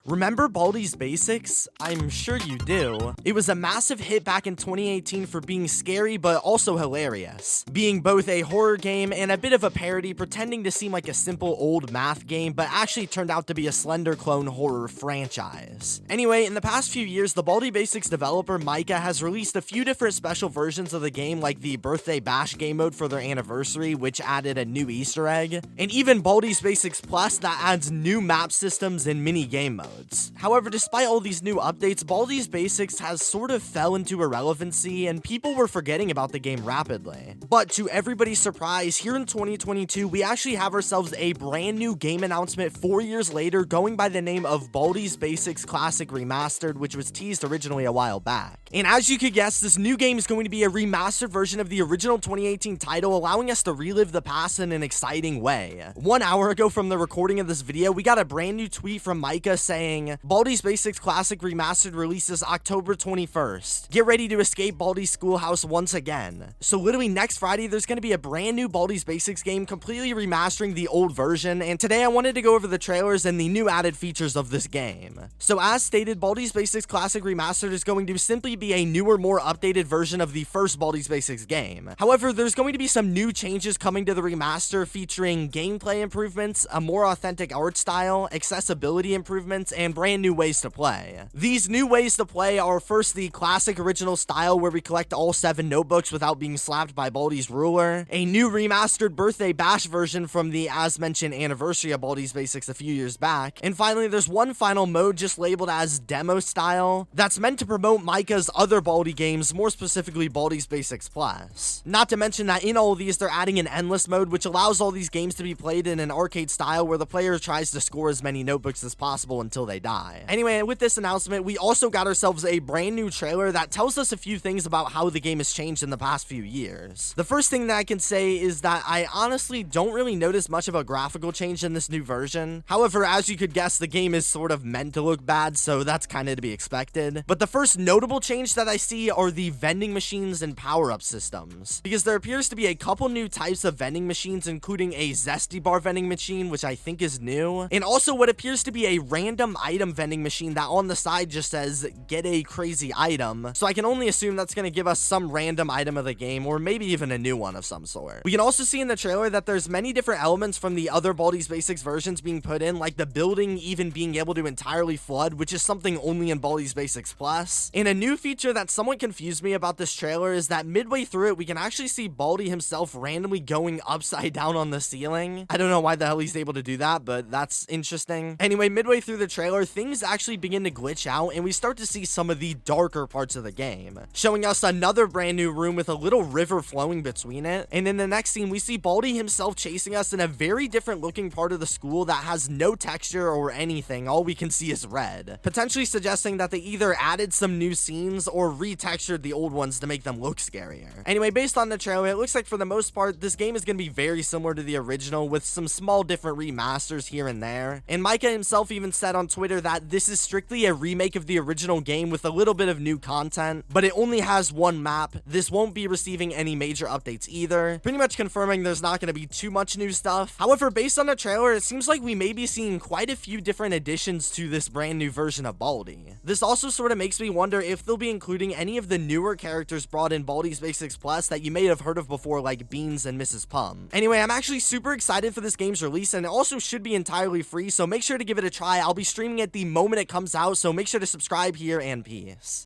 Remember Baldi's Basics? I'm sure you do. It was a massive hit back in 2018 for being scary but also hilarious, being both a horror game and a bit of a parody, pretending to seem like a simple old math game but actually turned out to be a slender clone horror franchise. Anyway, in the past few years, the Baldi Basics developer Micah has released a few different special versions of the game, like the Birthday Bash game mode for their anniversary, which added a new Easter egg, and even Baldi's Basics Plus that adds new map systems and mini game modes. However, despite all these new updates, Baldi's Basics has sort of fell into irrelevancy and people were forgetting about the game rapidly. But to everybody's surprise, here in 2022, we actually have ourselves a brand new game announcement 4 years later, going by the name of Baldi's Basics Classic Remastered, which was teased originally a while back. And as you could guess, this new game is going to be a remastered version of the original 2018 title, allowing us to relive the past in an exciting way. 1 hour ago from the recording of this video, we got a brand new tweet from Micah saying, Baldi's Basics Classic Remastered releases October 21st. Get ready to escape Baldi's schoolhouse once again. So literally next Friday, there's going to be a brand new Baldi's Basics game completely remastering the old version, and today I wanted to go over the trailers and the new added features of this game. So as stated, Baldi's Basics Classic Remastered is going to simply be a newer, more updated version of the first Baldi's Basics game. However, there's going to be some new changes coming to the remaster, featuring gameplay improvements, a more authentic art style, accessibility improvements, and brand new ways to play. These new ways to play are first the classic original style where we collect all 7 notebooks without being slapped by Baldi's ruler, a new remastered Birthday Bash version from the as mentioned anniversary of Baldi's Basics a few years back, and finally there's one final mode just labeled as demo style that's meant to promote Micah's other Baldi games, more specifically Baldi's Basics Plus. Not to mention that in all of these they're adding an endless mode which allows all these games to be played in an arcade style where the player tries to score as many notebooks as possible until they die. Anyway, with this announcement, we also got ourselves a brand new trailer that tells us a few things about how the game has changed in the past few years. The first thing that I can say is that I honestly don't really notice much of a graphical change in this new version. However, as you could guess, the game is sort of meant to look bad, so that's kind of to be expected. But the first notable change that I see are the vending machines and power-up systems, because there appears to be a couple new types of vending machines, including a Zesty Bar vending machine, which I think is new, and also what appears to be a random item vending machine that on the side just says, get a crazy item, so I can only assume that's going to give us some random item of the game, or maybe even a new one of some sort. We can also see in the trailer that there's many different elements from the other Baldi's Basics versions being put in, like the building even being able to entirely flood, which is something only in Baldi's Basics Plus. And a new feature that somewhat confused me about this trailer is that midway through it, we can actually see Baldi himself randomly going upside down on the ceiling. I don't know why the hell he's able to do that, but that's interesting. Anyway, midway through the trailer, things actually begin to glitch out, and we start to see some of the darker parts of the game, showing us another brand new room with a little river flowing between it. And in the next scene, we see Baldi himself chasing us in a very different looking part of the school that has no texture or anything. All we can see is red, potentially suggesting that they either added some new scenes or retextured the old ones to make them look scarier. Anyway, based on the trailer, it looks like for the most part, this game is going to be very similar to the original, with some small different remasters here and there. And Micah himself even said on Twitter that this is strictly a remake of the original game with a little bit of new content, but it only has one map. This won't be receiving any major updates either, pretty much confirming there's not going to be too much new stuff. However, based on the trailer, it seems like we may be seeing quite a few different additions to this brand new version of Baldi. This also sort of makes me wonder if they'll be including any of the newer characters brought in Baldi's Basics Plus that you may have heard of before, like Beans and Mrs. Pum. Anyway, I'm actually super excited for this game's release, and it also should be entirely free, so make sure to give it a try. I'll be streaming it the moment it comes out, so make sure to subscribe here, and peace.